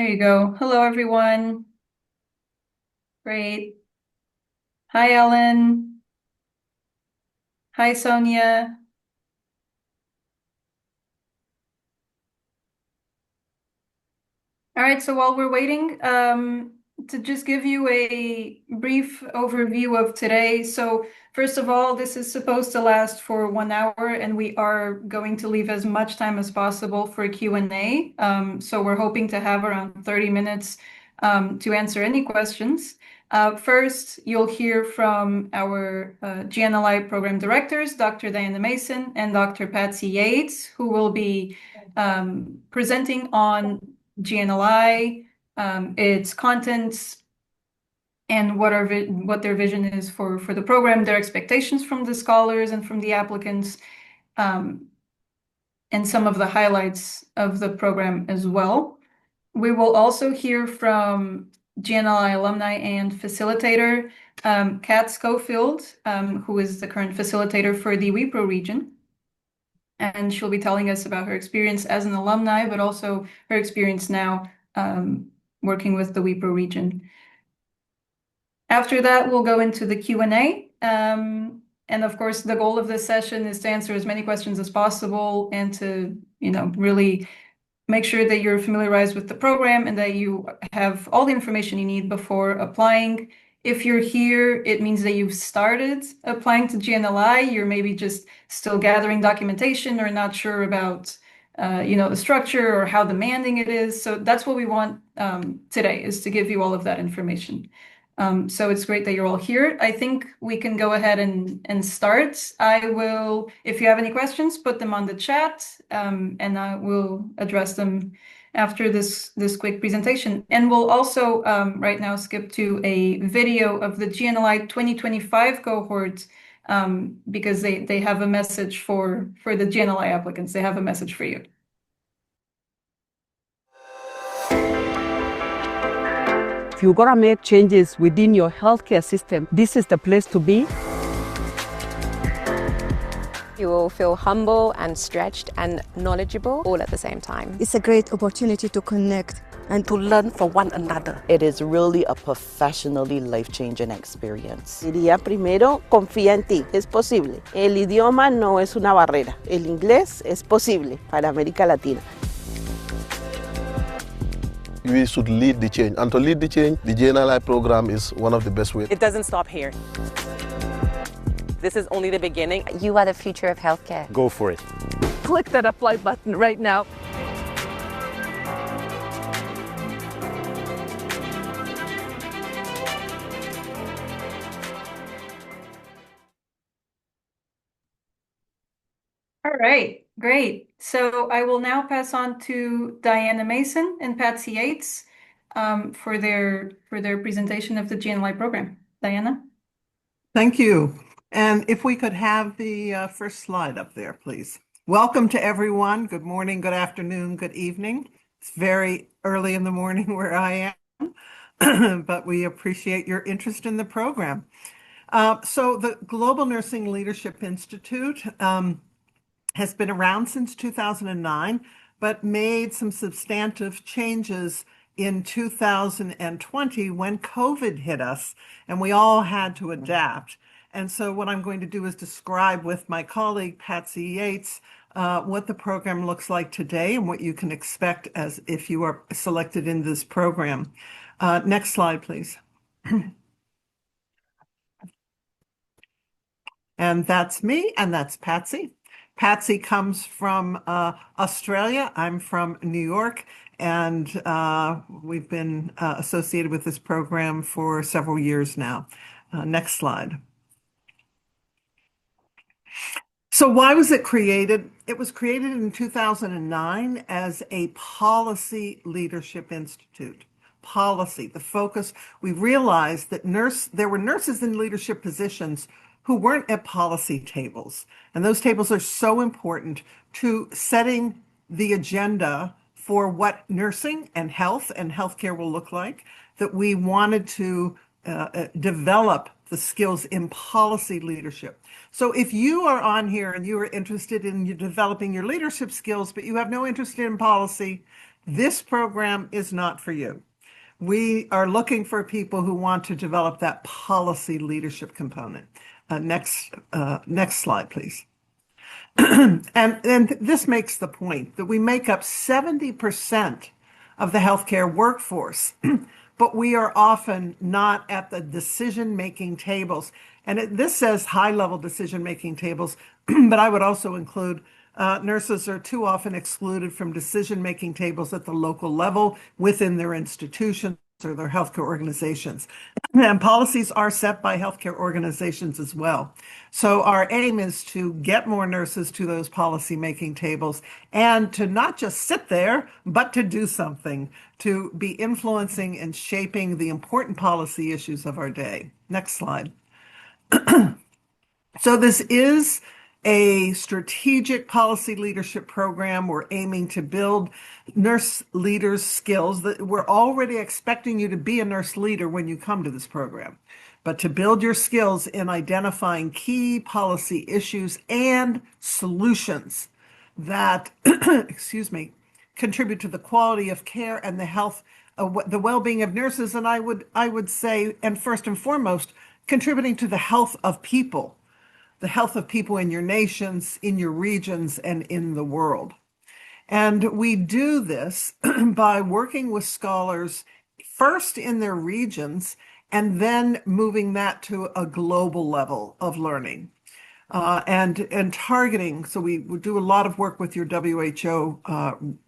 There you go. Hello, everyone. Great. Hi, Ellen. Hi, Sonia. All right, so while we're waiting, to just give you a brief overview of today. So first of all, this is supposed to last for 1 hour, and we are going to leave as much time as possible for Q&A. So we're hoping to have around 30 minutes to answer any questions. First, you'll hear from our GNLI program directors, Dr. Diana Mason and Dr. Patsy Yates, who will be presenting on GNLI, its contents, and what their vision is for the program, their expectations from the scholars and from the applicants, and some of the highlights of the program as well. We will also hear from GNLI alumni and facilitator, Kat Schofield, who is the current facilitator for the WePro region. And she'll be telling us about her experience as an alumni, but also her experience now working with the WePro region. After that, we'll go into the Q&A. And of course, the goal of this session is to answer as many questions as possible and to, really make sure that you're familiarized with the program and that you have all the information you need before applying. If you're here, it means that you've started applying to GNLI. You're maybe just still gathering documentation or not sure about, the structure or how demanding it is. So that's what we want today, is to give you all of that information. So it's great that you're all here. I think we can go ahead and start. I will, if you have any questions, put them on the chat, and I will address them after this quick presentation. And we'll also right now skip to a video of the GNLI 2025 cohort, because they have a message for the GNLI applicants. They have a message for you. If you're gonna make changes within your healthcare system, this is the place to be. You will feel humble and stretched and knowledgeable all at the same time. It's a great opportunity to connect and to learn from one another. It is really a professionally life-changing experience. Diría primero, confía en ti, es posible. El idioma no es una barrera. El inglés es posible para América Latina. We should lead the change. And to lead the change, the GNLI program is one of the best ways. It doesn't stop here. This is only the beginning. You are the future of healthcare. Go for it. Click that apply button right now. All right, great. So I will now pass on to Diana Mason and Patsy Yates for their presentation of the GNLI program. Diana? Thank you. And if we could have the first slide up there, please. Welcome to everyone. Good morning, good afternoon, good evening. It's very early in the morning where I am, but we appreciate your interest in the program. So the Global Nursing Leadership Institute has been around since 2009, but made some substantive changes in 2020 when COVID hit us, and we all had to adapt. And so what I'm going to do is describe with my colleague, Patsy Yates, what the program looks like today and what you can expect as if you are selected in this program. Next slide, please. And that's me, and that's Patsy. Patsy comes from Australia. I'm from New York, and we've been associated with this program for several years now. Next slide. So why was it created? It was created in 2009 as a policy leadership institute. Policy, the focus, we realized that there were nurses in leadership positions who weren't at policy tables. And those tables are so important to setting the agenda for what nursing and healthcare will look like, that we wanted to develop the skills in policy leadership. So if you are on here and you are interested in developing your leadership skills, but you have no interest in policy, this program is not for you. We are looking for people who want to develop that policy leadership component. Next slide, please. And this makes the point that we make up 70% of the healthcare workforce, but we are often not at the decision-making tables. And this says high-level decision-making tables, but I would also include nurses are too often excluded from decision-making tables at the local level within their institutions or their healthcare organizations. And policies are set by healthcare organizations as well. So our aim is to get more nurses to those policy-making tables and to not just sit there, but to do something, to be influencing and shaping the important policy issues of our day. Next slide. So this is a strategic policy leadership program. We're aiming to build nurse leaders' skills. That we're already expecting you to be a nurse leader when you come to this program, but to build your skills in identifying key policy issues and solutions that, excuse me, contribute to the quality of care and the health, the well-being of nurses. And I would say, and first and foremost, contributing to the health of people. The health of people in your nations, in your regions, and in the world. And we do this by working with scholars first in their regions and then moving that to a global level of learning and targeting. So we do a lot of work with your WHO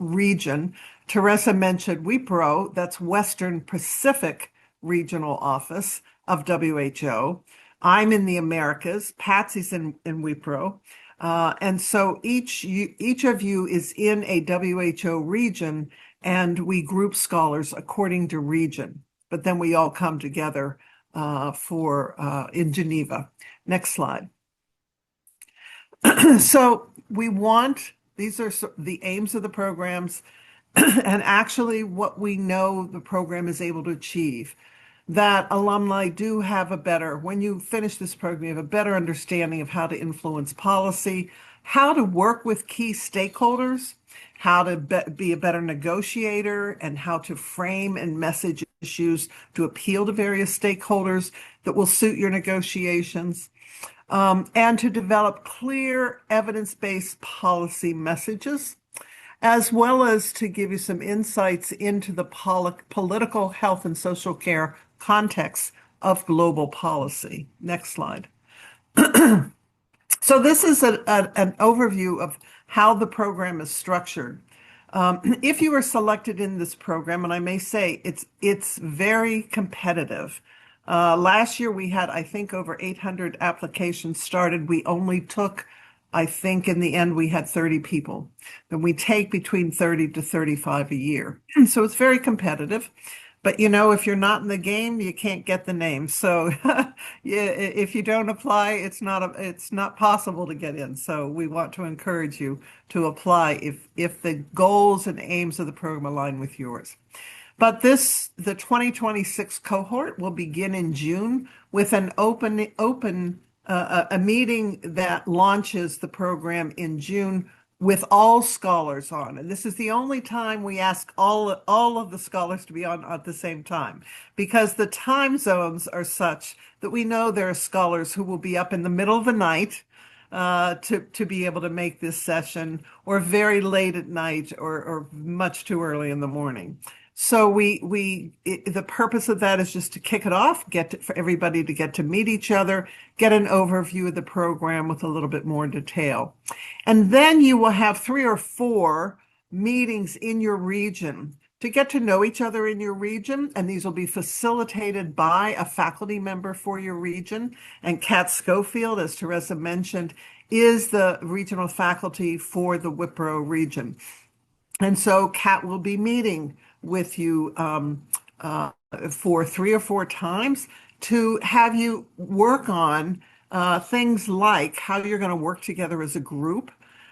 region. Teresa mentioned WIPRO, that's Western Pacific Regional Office of WHO. I'm in the Americas, Patsy's in WIPRO. And so each of you is in a WHO region, and we group scholars according to region. But then we all come together in Geneva. Next slide. So these are the aims of the programs, and actually what we know the program is able to achieve. That alumni do have when you finish this program, you have a better understanding of how to influence policy, how to work with key stakeholders, how to be a better negotiator, and how to frame and message issues to appeal to various stakeholders that will suit your negotiations, and to develop clear evidence-based policy messages, as well as to give you some insights into the political, health, and social care context of global policy. Next slide. So this is an overview of how the program is structured. If you are selected in this program, and I may say it's very competitive. Last year we had, I think, over 800 applications started. We only took, I think in the end, we had 30 people. Then we take between 30 to 35 a year. So it's very competitive. But if you're not in the game, you can't get the name. So if you don't apply, it's not possible to get in. So we want to encourage you to apply if the goals and aims of the program align with yours. But the 2026 cohort will begin in June with an a meeting that launches the program in June with all scholars on. And this is the only time we ask all of the scholars to be on at the same time, because the time zones are such that we know there are scholars who will be up in the middle of the night to be able to make this session, or very late at night, or much too early in the morning. So the purpose of that is just to kick it off, for everybody to get to meet each other, get an overview of the program with a little bit more detail. And then you will have 3 or 4 meetings in your region to get to know each other in your region. And these will be facilitated by a faculty member for your region. And Kat Schofield, as Teresa mentioned, is the regional faculty for the WIPRO region. And so Kat will be meeting with you for 3 or 4 times to have you work on things like how you're going to work together as a group,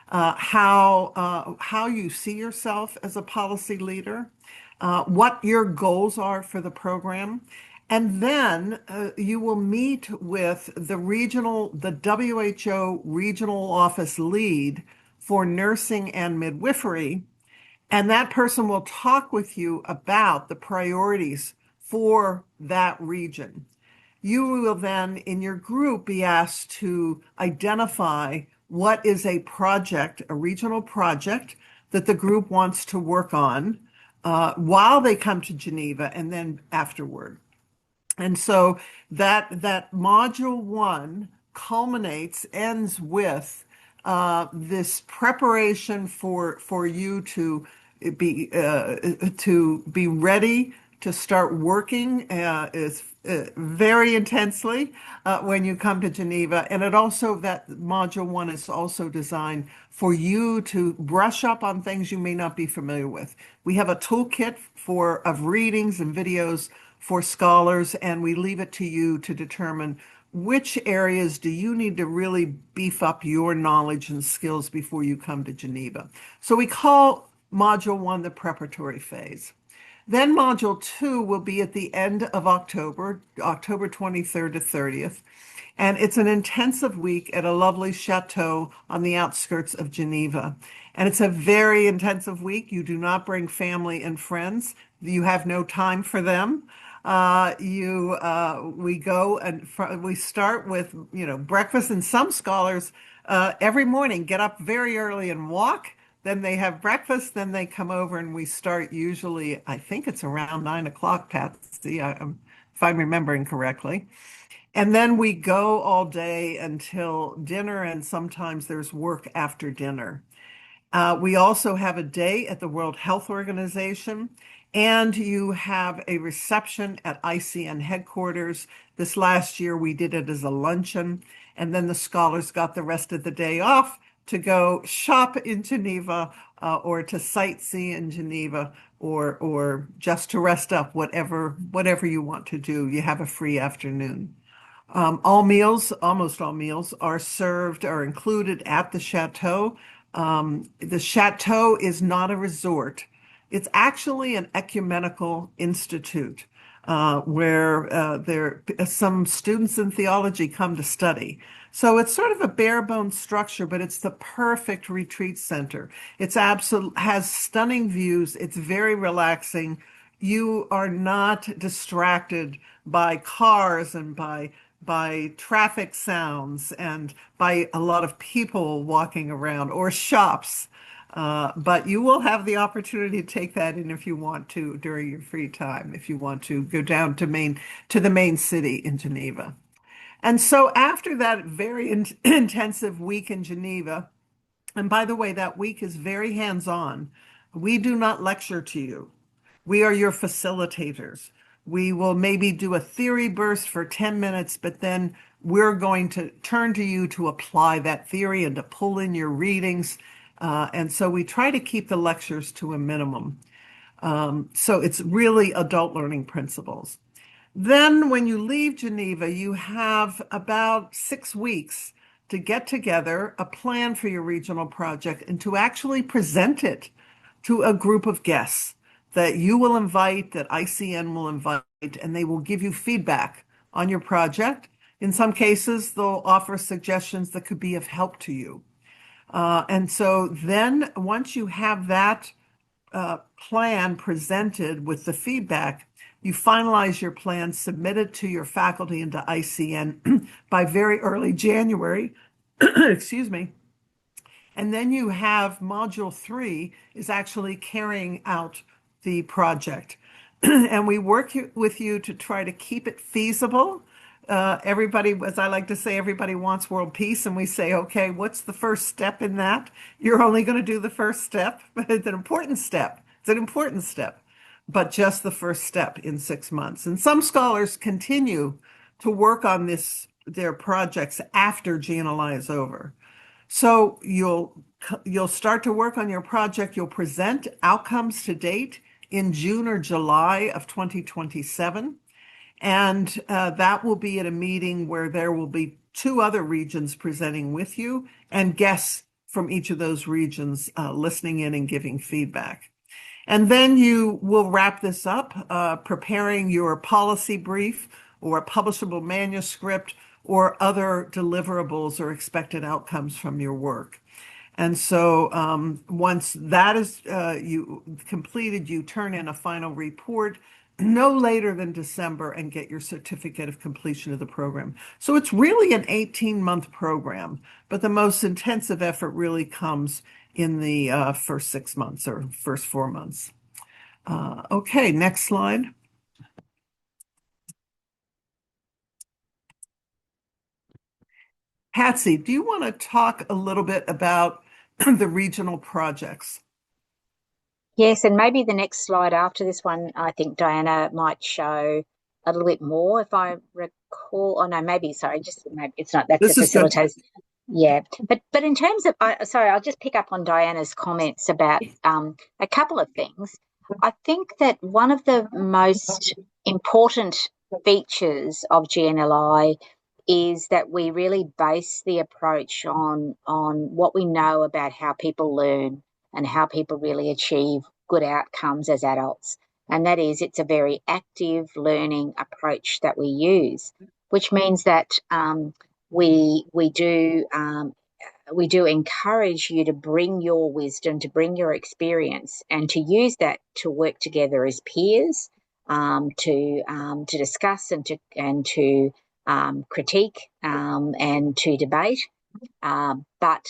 how you see yourself as a policy leader, what your goals are for the program. And then you will meet with the WHO regional office lead for nursing and midwifery, And that person will talk with you about the priorities for that region. You will then, in your group, be asked to identify what is a project, a regional project that the group wants to work on while they come to Geneva and then afterward. And so that module 1 culminates, ends with this preparation for you to be ready to start working is very intensely when you come to Geneva. And it also, that module 1 is also designed for you to brush up on things you may not be familiar with. We have a toolkit of readings and videos for scholars, and we leave it to you to determine which areas do you need to really beef up your knowledge and skills before you come to Geneva. So we call module 1 the preparatory phase. Then module 2 will be at the end of October, October 23rd to 30th. And it's an intensive week at a lovely chateau on the outskirts of Geneva. And it's a very intensive week. You do not bring family and friends. You have no time for them. We go and we start with, breakfast, and some scholars every morning get up very early and walk. Then they have breakfast, then they come over, and we start usually, I think it's around 9 o'clock, Patsy, if I'm remembering correctly. And then we go all day until dinner, and sometimes there's work after dinner. We also have a day at the World Health Organization, and you have a reception at ICN headquarters. This last year, we did it as a luncheon, and then the scholars got the rest of the day off to go shop in Geneva or to sightsee in Geneva or just to rest up, whatever you want to do. You have a free afternoon. Almost all meals are included at the chateau. The chateau is not a resort. It's actually an ecumenical institute where some students in theology come to study. So it's sort of a bare bones structure, but it's the perfect retreat center. Has stunning views. It's very relaxing. You are not distracted by cars and by traffic sounds and by a lot of people walking around or shops. But you will have the opportunity to take that in if you want to during your free time, if you want to go down to the main city in Geneva. And so after that very intensive week in Geneva, and by the way, that week is very hands-on. We do not lecture to you. We are your facilitators. We will maybe do a theory burst for 10 minutes, but then we're going to turn to you to apply that theory and to pull in your readings. And so we try to keep the lectures to a minimum. So it's really adult learning principles. Then when you leave Geneva, you have about 6 weeks to get together a plan for your regional project and to actually present it to a group of guests that you will invite, that ICN will invite, and they will give you feedback on your project. In some cases, they'll offer suggestions that could be of help to you. And so then once you have that plan presented with the feedback, you finalize your plan, submit it to your faculty and to ICN by very early January, excuse me. And then you have module 3 is actually carrying out the project. And we work with you to try to keep it feasible. Everybody, as I like to say, everybody wants world peace. And we say, okay, what's the first step in that? You're only going to do the first step, but it's an important step. It's an important step, but just the first step in 6 months. And some scholars continue to work on their projects after GNLI is over. So you'll start to work on your project. You'll present outcomes to date in June or July of 2027. And that will be at a meeting where there will be 2 other regions presenting with you and guests from each of those regions listening in and giving feedback. And then you will wrap this up, preparing your policy brief or a publishable manuscript or other deliverables or expected outcomes from your work. And so once that is you completed, you turn in a final report no later than December and get your certificate of completion of the program. So it's really an 18-month program, but the most intensive effort really comes in the first 6 months or first 4 months. Okay, next slide. Patsy, do you want to talk a little bit about the regional projects? Yes, and maybe the next slide after this one, I think Diana might show a little bit more if I recall. Oh no, maybe, sorry, just maybe it's not, that's the facilitators. Yeah, but in terms of, sorry, I'll just pick up on Diana's comments about a couple of things. I think that one of the most important features of GNLI is that we really base the approach on what we know about how people learn and how people really achieve good outcomes as adults. And that is, it's a very active learning approach that we use, which means that we do encourage you to bring your wisdom, to bring your experience, and to use that to work together as peers, to discuss and to critique and to debate. But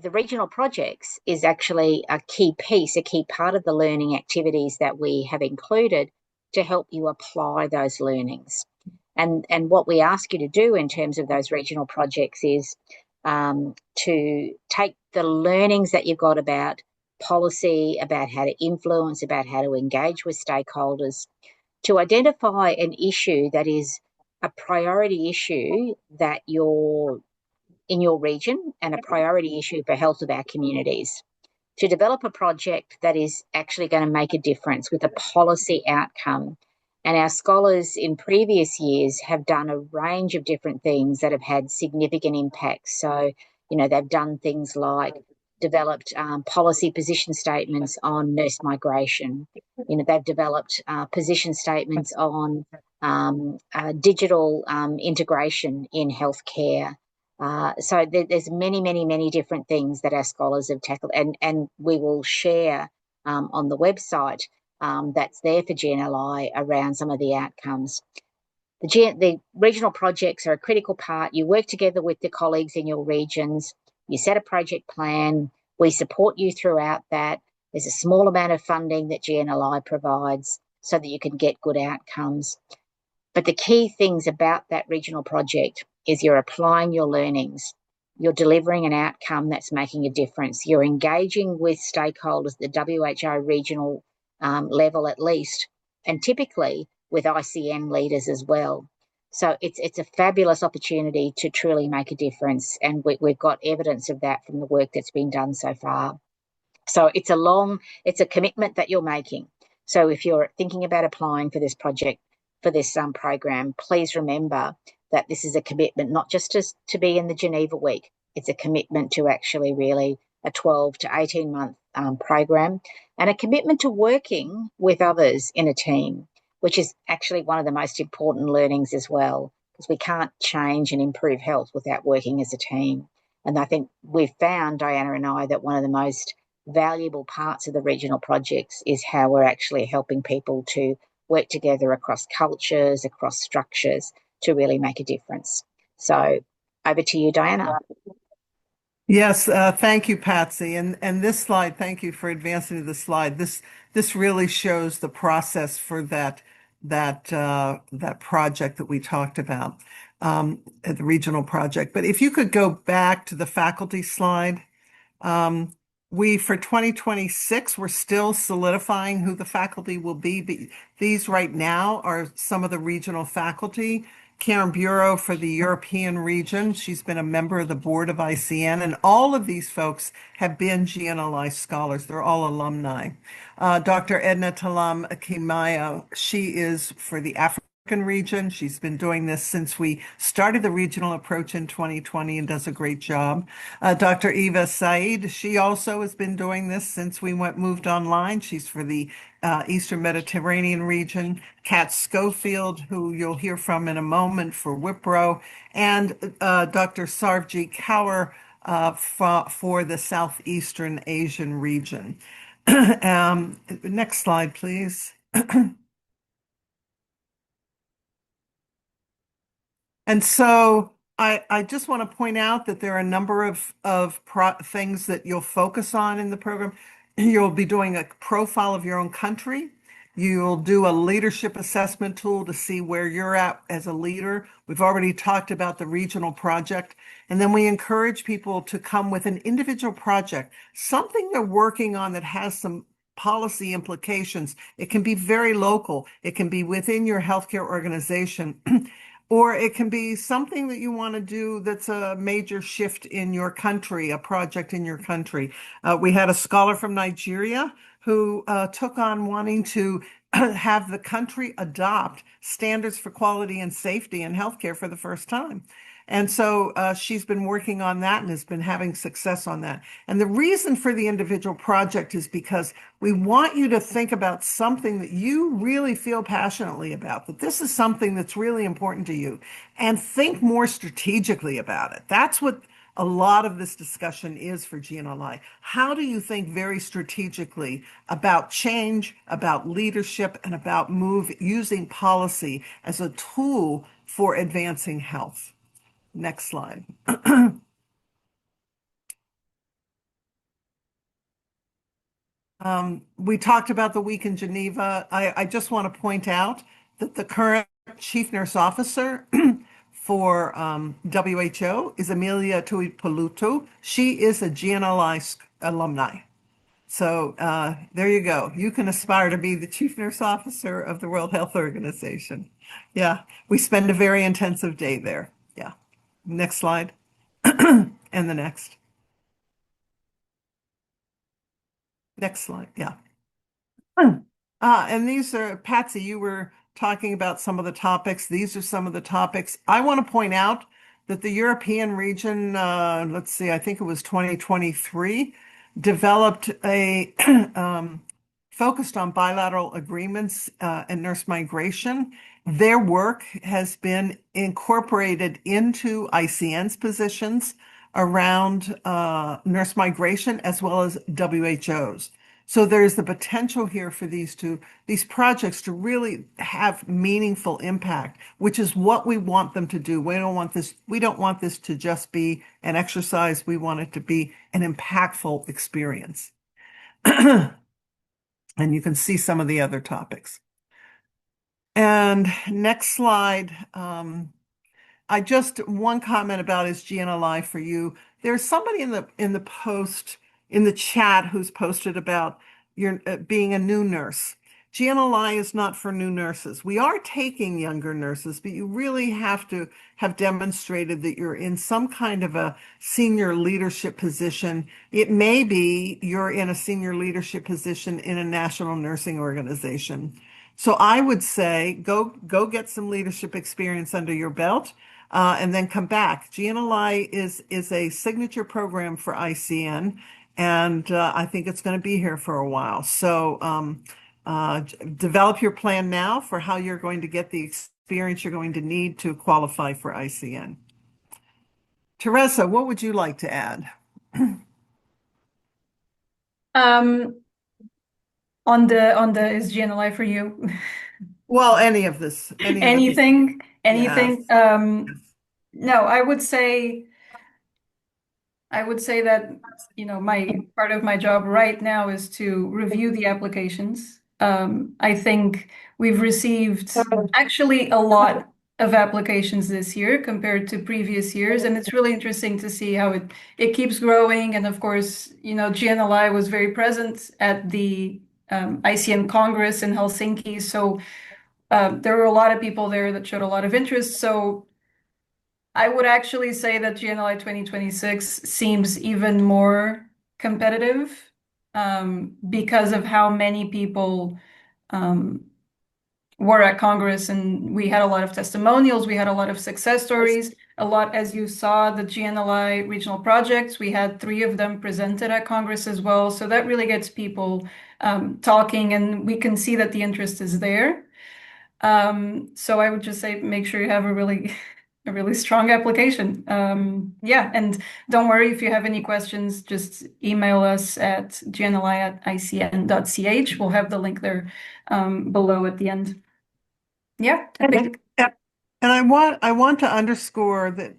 the regional projects is actually a key piece, a key part of the learning activities that we have included to help you apply those learnings. And what we ask you to do in terms of those regional projects is to take the learnings that you've got about policy, about how to influence, about how to engage with stakeholders, to identify an issue that is a priority issue that you're in your region and a priority issue for health of our communities, to develop a project that is actually going to make a difference with a policy outcome. And our scholars in previous years have done a range of different things that have had significant impacts. So, they've done things like developed policy position statements on nurse migration. They've developed position statements on digital integration in healthcare. So there's many, many, many different things that our scholars have tackled, and we will share on the website that's there for GNLI around some of the outcomes. The regional projects are a critical part. You work together with the colleagues in your regions. You set a project plan. We support you throughout that. There's a small amount of funding that GNLI provides so that you can get good outcomes. But the key things about that regional project is you're applying your learnings. You're delivering an outcome that's making a difference. You're engaging with stakeholders at the WHO regional level at least, and typically with ICM leaders as well. So it's a fabulous opportunity to truly make a difference, and we've got evidence of that from the work that's been done so far. So it's a commitment that you're making. So if you're thinking about applying for this project, for this program, please remember that this is a commitment not just to be in the Geneva Week. It's a commitment to actually really a 12 to 18-month program, and a commitment to working with others in a team, which is actually one of the most important learnings as well, because we can't change and improve health without working as a team. And I think we've found, Diana and I, that one of the most valuable parts of the regional projects is how we're actually helping people to work together across cultures, across structures, to really make a difference. So over to you, Diana. Yes, thank you, Patsy. And this slide, thank you for advancing to the slide. This really shows the process for that project that we talked about, at the regional project. But if you could go back to the faculty slide, for 2026, we're still solidifying who the faculty will be. These right now are some of the regional faculty. Karen Bureau for the European region. She's been a member of the board of ICN, and all of these folks have been GNLI scholars. They're all alumni. Dr. Edna Talam Kimaya, she is for the African region. She's been doing this since we started the regional approach in 2020 and does a great job. Dr. Eva Said, she also has been doing this since we moved online. She's for the Eastern Mediterranean region. Kat Schofield, who you'll hear from in a moment, for Wipro, and Dr. Sarvjit Kaur for the Southeastern Asian region. Next slide, please. And so I just want to point out that there are a number of things that you'll focus on in the program. You'll be doing a profile of your own country. You'll do a leadership assessment tool to see where you're at as a leader. We've already talked about the regional project. And then we encourage people to come with an individual project, something they're working on that has some policy implications. It can be very local. It can be within your healthcare organization. Or it can be something that you want to do that's a major shift in your country, a project in your country. We had a scholar from Nigeria who took on wanting to have the country adopt standards for quality and safety in healthcare for the first time. And so she's been working on that and has been having success on that. And the reason for the individual project is because we want you to think about something that you really feel passionately about, that this is something that's really important to you, and think more strategically about it. That's what a lot of this discussion is for GNLI. How do you think very strategically about change, about leadership, and about using policy as a tool for advancing health? Next slide. We talked about the week in Geneva. I just want to point out that the current chief nurse officer for WHO is Amelia Tuipulotu. She is a GNLI alumni. So there you go. You can aspire to be the chief nurse officer of the World Health Organization. Yeah, we spend a very intensive day there. Yeah. Next slide. And the next. Next slide. Yeah. And these are, Patsy, you were talking about some of the topics. These are some of the topics. I want to point out that the European region, let's see, I think it was 2023, developed a focused on bilateral agreements and nurse migration. Their work has been incorporated into ICN's positions around nurse migration as well as WHO's. So there's the potential here for these projects to really have meaningful impact, which is what we want them to do. We don't want this to just be an exercise. We want it to be an impactful experience. And you can see some of the other topics. And next slide. One comment about is GNLI for you. There's somebody in the post in the chat who's posted about your being a new nurse. GNLI is not for new nurses. We are taking younger nurses, but you really have to have demonstrated that you're in some kind of a senior leadership position. It may be you're in a senior leadership position in a national nursing organization. So I would say go get some leadership experience under your belt and then come back. GNLI is a signature program for ICN, and I think it's going to be here for a while. So develop your plan now for how you're going to get the experience you're going to need to qualify for ICN. Teresa, what would you like to add? On the is GNLI for you? Well, any of this. Anything. Yes. No, I would say that, part of my job right now is to review the applications. I think we've received actually a lot of applications this year compared to previous years, and it's really interesting to see how it keeps growing. And of course, GNLI was very present at the ICN Congress in Helsinki, so there were a lot of people there that showed a lot of interest. So I would actually say that GNLI 2026 seems even more competitive because of how many people were at Congress, and we had a lot of testimonials, we had a lot of success stories, a lot, as you saw, the GNLI regional projects, we had 3 of them presented at Congress as well. So that really gets people talking, and we can see that the interest is there. So I would just say, make sure you have a really a really strong application. Yeah, and don't worry if you have any questions, just email us at gnli@icn.ch. We'll have the link there below at the end. Yeah, I think. And I want to underscore that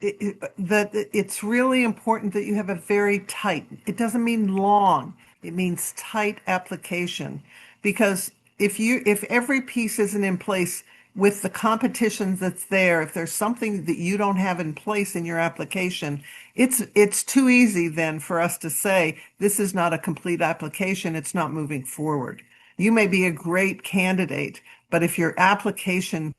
it's really important that you have a very tight, it doesn't mean long, it means tight application. Because if every piece isn't in place with the competition that's there, if there's something that you don't have in place in your application, it's too easy then for us to say this is not a complete application, it's not moving forward. You may be a great candidate, but if your application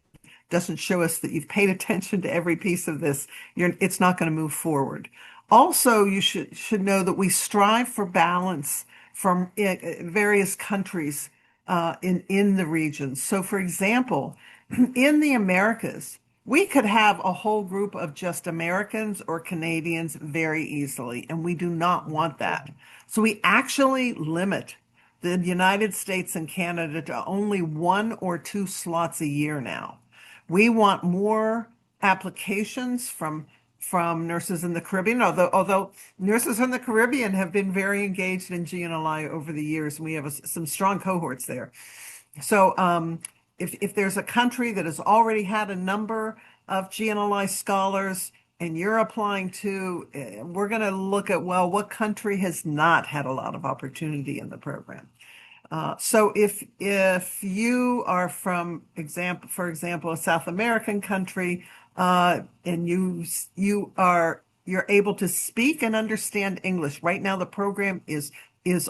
doesn't show us that you've paid attention to every piece of this, it's not going to move forward. Also, you should know that we strive for balance from various countries in the region. So, for example, in the Americas, we could have a whole group of just Americans or Canadians very easily, and we do not want that. So we actually limit the United States and Canada to only 1 or 2 slots a year now. We want more applications from nurses in the Caribbean, although nurses in the Caribbean have been very engaged in GNLI over the years, and we have some strong cohorts there. So if there's a country that has already had a number of GNLI scholars and you're applying to, we're going to look at, well, what country has not had a lot of opportunity in the program? So if you are from for example, a South American country, and you're able to speak and understand English. Right now, the program is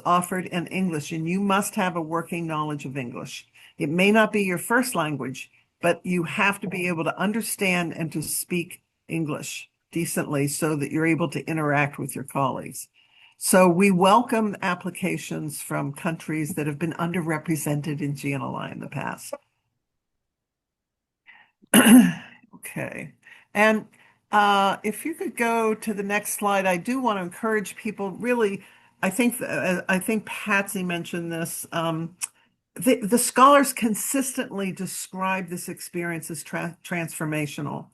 offered in English, and you must have a working knowledge of English. It may not be your first language, but you have to be able to understand and to speak English decently so that you're able to interact with your colleagues. So we welcome applications from countries that have been underrepresented in GNLI in the past. Okay. And if you could go to the next slide, I do want to encourage people really, I think Patsy mentioned this. The scholars consistently describe this experience as transformational.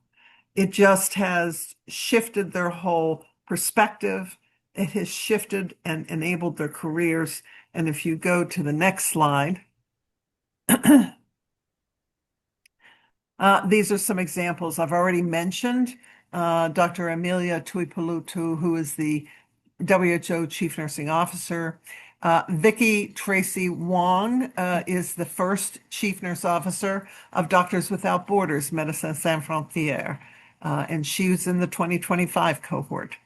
It just has shifted their whole perspective. It has shifted and enabled their careers. And if you go to the next slide, these are some examples I've already mentioned. Dr. Amelia Tuipulotu, who is the WHO Chief Nursing Officer. Vicki Tracy Wong is the first Chief Nurse Officer of Doctors Without Borders, Médecins Sans Frontières, and she was in the 2025 cohort.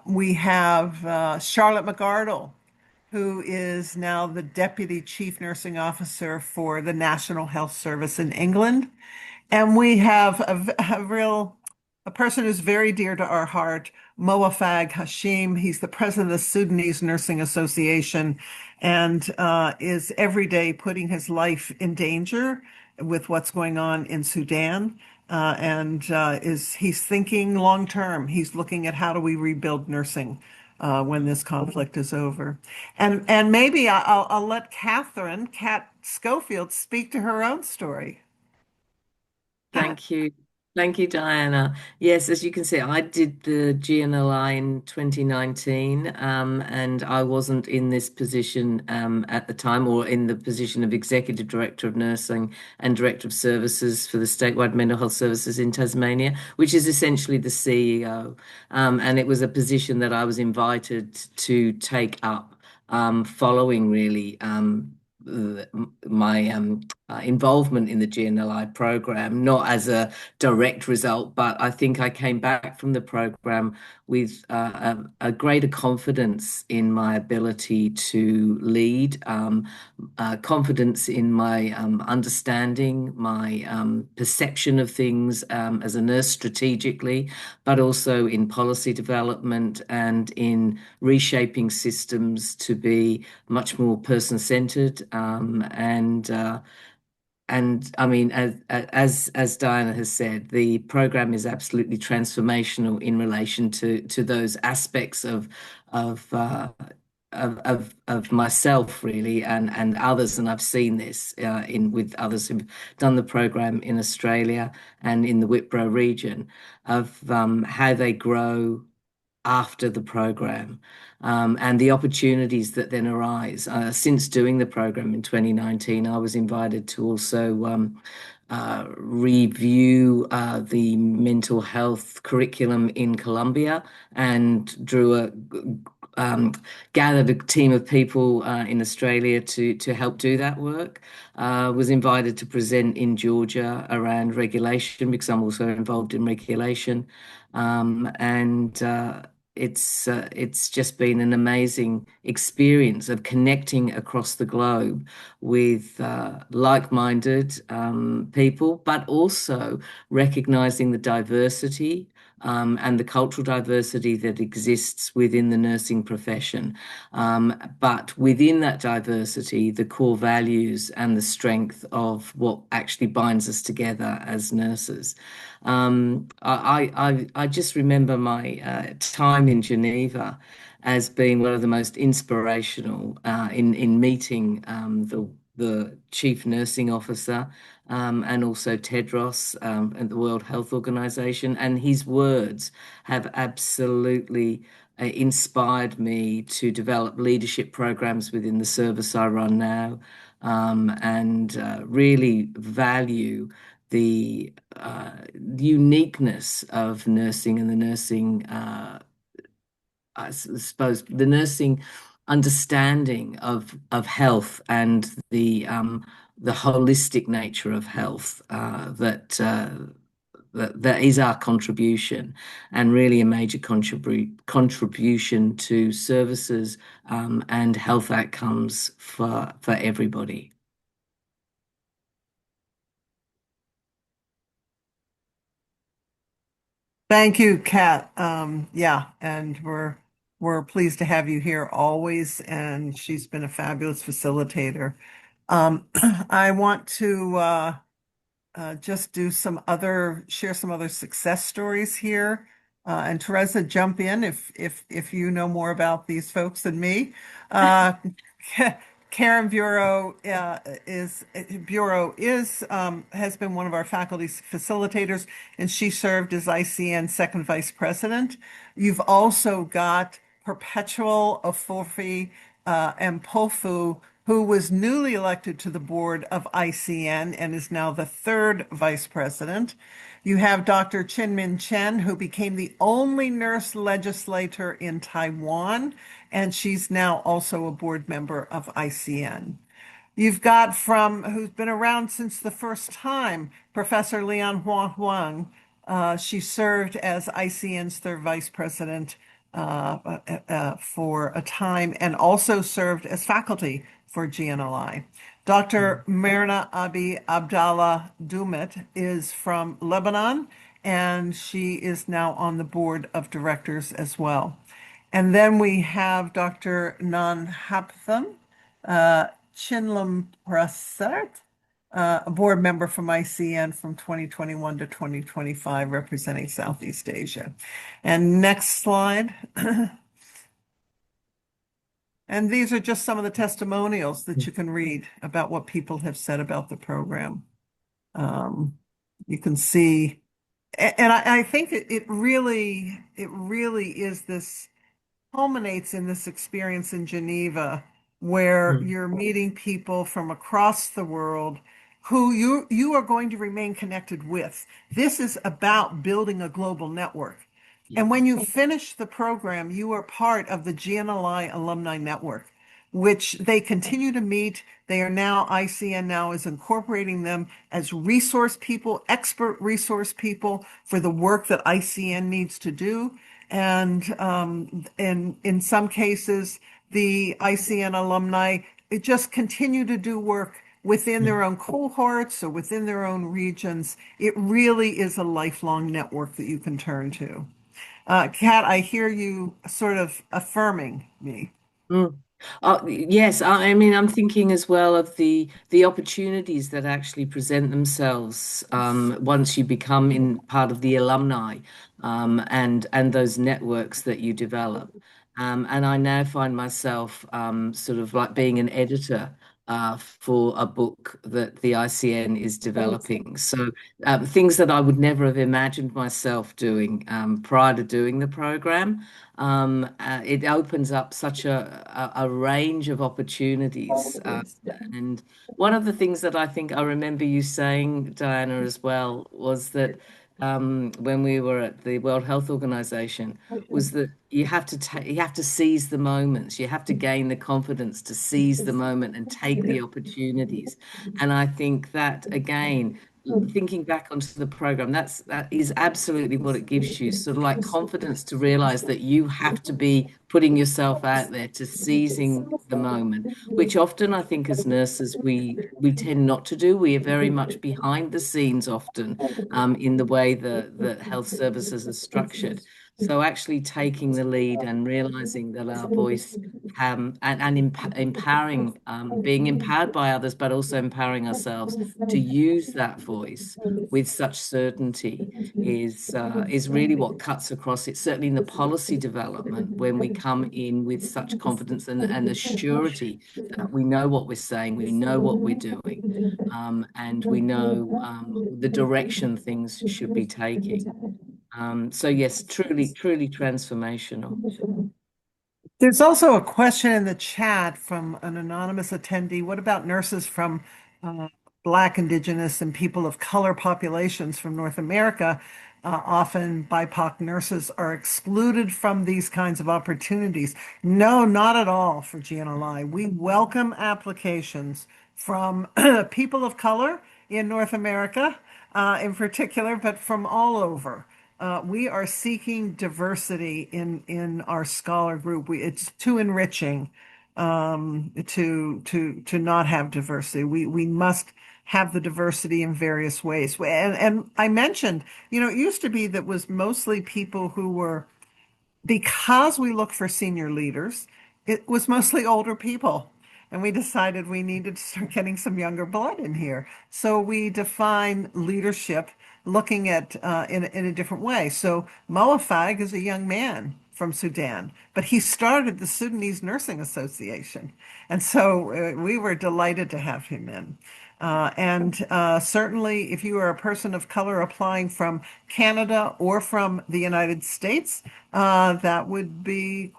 We have Charlotte McArdle, who is now the Deputy Chief Nursing Officer for the National Health Service in England. And we have a person who's very dear to our heart, Moafag Hashim. He's the president of the Sudanese Nursing Association and is every day putting his life in danger with what's going on in Sudan. He's thinking long term. He's looking at how do we rebuild nursing when this conflict is over. And maybe I'll let Kat Schofield, speak to her own story. Thank you. Thank you, Diana. Yes, as you can see, I did the GNLI in 2019, and I wasn't in this position at the time, or in the position of Executive Director of Nursing and Director of Services for the statewide mental health services in Tasmania, which is essentially the CEO. And it was a position that I was invited to take up following really my involvement in the GNLI program, not as a direct result, but I think I came back from the program with a greater confidence in my ability to lead, confidence in my understanding, my perception of things as a nurse strategically, but also in policy development and in reshaping systems to be much more person-centered and I mean, as Diana has said, the program is absolutely transformational in relation to those aspects of of myself really and others, and I've seen this in with others who've done the program in Australia and in the Whitbread region of how they grow after the program, and the opportunities that then arise. Since doing the program in 2019, I was invited to also review the mental health curriculum in Colombia, and gathered a team of people in Australia to help do that work. Was invited to present in Georgia around regulation because I'm also involved in regulation, and it's just been an amazing experience of connecting across the globe with like-minded people, but also recognizing the diversity and the cultural diversity that exists within the nursing profession. But within that diversity, the core values and the strength of what actually binds us together as nurses. I just remember my time in Geneva as being one of the most inspirational in meeting the chief nursing officer, and also Tedros at the World Health Organization. And his words have absolutely inspired me to develop leadership programs within the service I run now, and really value the uniqueness of nursing and the nursing, I suppose, the nursing understanding of health and the holistic nature of health, that is our contribution, and really a major contribution to services and health outcomes for everybody. Thank you, Kat. Yeah, and we're pleased to have you here always, and she's been a fabulous facilitator. I want to just share some other success stories here. And Teresa, jump in if you know more about these folks than me. Karen Bureau has been one of our faculty facilitators, and she served as ICN second vice president. You've also got Perpetual Ofofi Mpofu, who was newly elected to the board of ICN and is now the third vice president. You have Dr. Chin-Min Chen, who became the only nurse legislator in Taiwan, and she's now also a board member of ICN. You've got who's been around since the first time, Professor Lian Huang. She served as ICN's third vice president for a time, and also served as faculty for GNLI. Dr. Myrna Abi Abdallah Doumet is from Lebanon, and she is now on the board of directors as well. And then we have Dr. Nan Haptham Chinlam Prasad, a board member from ICN from 2021 to 2025, representing Southeast Asia. And next slide. And these are just some of the testimonials that you can read about what people have said about the program. You can see, and I think it really is culminates in this experience in Geneva, where you're meeting people from across the world who you are going to remain connected with. This is about building a global network. And when you finish the program, you are part of the GNLI Alumni Network, which they continue to meet. ICN now is incorporating them as resource people, expert resource people for the work that ICN needs to do. And in some cases, the ICN alumni just continue to do work within their own cohorts or within their own regions. It really is a lifelong network that you can turn to. Kat, I hear you sort of affirming me. Yes, I mean, I'm thinking as well of the opportunities that actually present themselves once you become part of the alumni, and those networks that you develop. And I now find myself sort of like being an editor for a book that the ICN is developing. So things that I would never have imagined myself doing prior to doing the program. It opens up such a range of opportunities. And one of the things that I think I remember you saying, Diana, as well, was that when we were at the World Health Organization, was that you have to seize the moments. You have to gain the confidence to seize the moment and take the opportunities. And I think that again, thinking back onto the program, that is absolutely what it gives you, sort of like confidence to realize that you have to be putting yourself out there to seizing the moment, which often I think as nurses we tend not to do. We are very much behind the scenes often in the way that health services are structured. So actually taking the lead and realizing that our voice and empowering, being empowered by others, but also empowering ourselves to use that voice with such certainty is really what cuts across it. Certainly in the policy development, when we come in with such confidence and the surety that we know what we're saying, we know what we're doing, and we know the direction things should be taking. So yes, truly transformational. There's also a question in the chat from an anonymous attendee. What about nurses from Black, Indigenous, and people of color populations from North America? Often BIPOC nurses are excluded from these kinds of opportunities. No, not at all for GNLI. We welcome applications from people of color in North America in particular, but from all over. We are seeking diversity in our scholar group. It's too enriching to not have diversity. We must have the diversity in various ways. And I mentioned, it used to be that was mostly people who were, because we look for senior leaders, it was mostly older people. And we decided we needed to start getting some younger blood in here. So we define leadership looking at in a different way. So Moafag is a young man from Sudan, but he started the Sudanese Nursing Association. And so we were delighted to have him in. And certainly, if you are a person of color applying from Canada or from the United States, that would be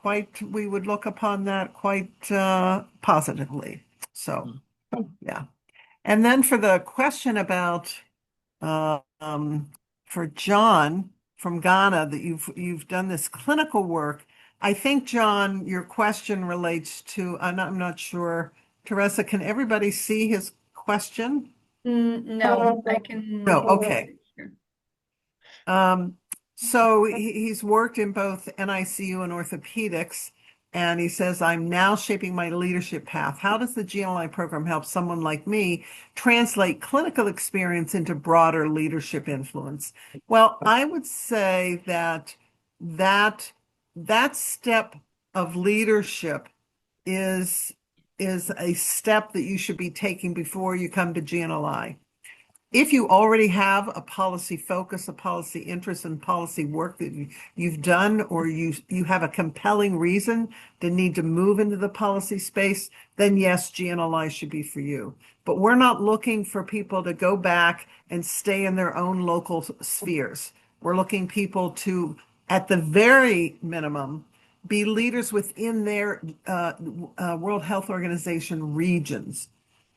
we would look upon that quite positively. So, yeah. And then for the question about, for John from Ghana, that you've done this clinical work. I think, John, your question relates to, I'm not sure. Teresa, can everybody see his question? No, I can. No, okay. So he's worked in both NICU and orthopedics, and he says, I'm now shaping my leadership path. How does the GNLI program help someone like me translate clinical experience into broader leadership influence? Well, I would say that step of leadership is a step that you should be taking before you come to GNLI. If you already have a policy focus, a policy interest, and policy work that you've done, or you have a compelling reason to need to move into the policy space, then yes, GNLI should be for you. But we're not looking for people to go back and stay in their own local spheres. We're looking people to, at the very minimum, be leaders within their World Health Organization regions.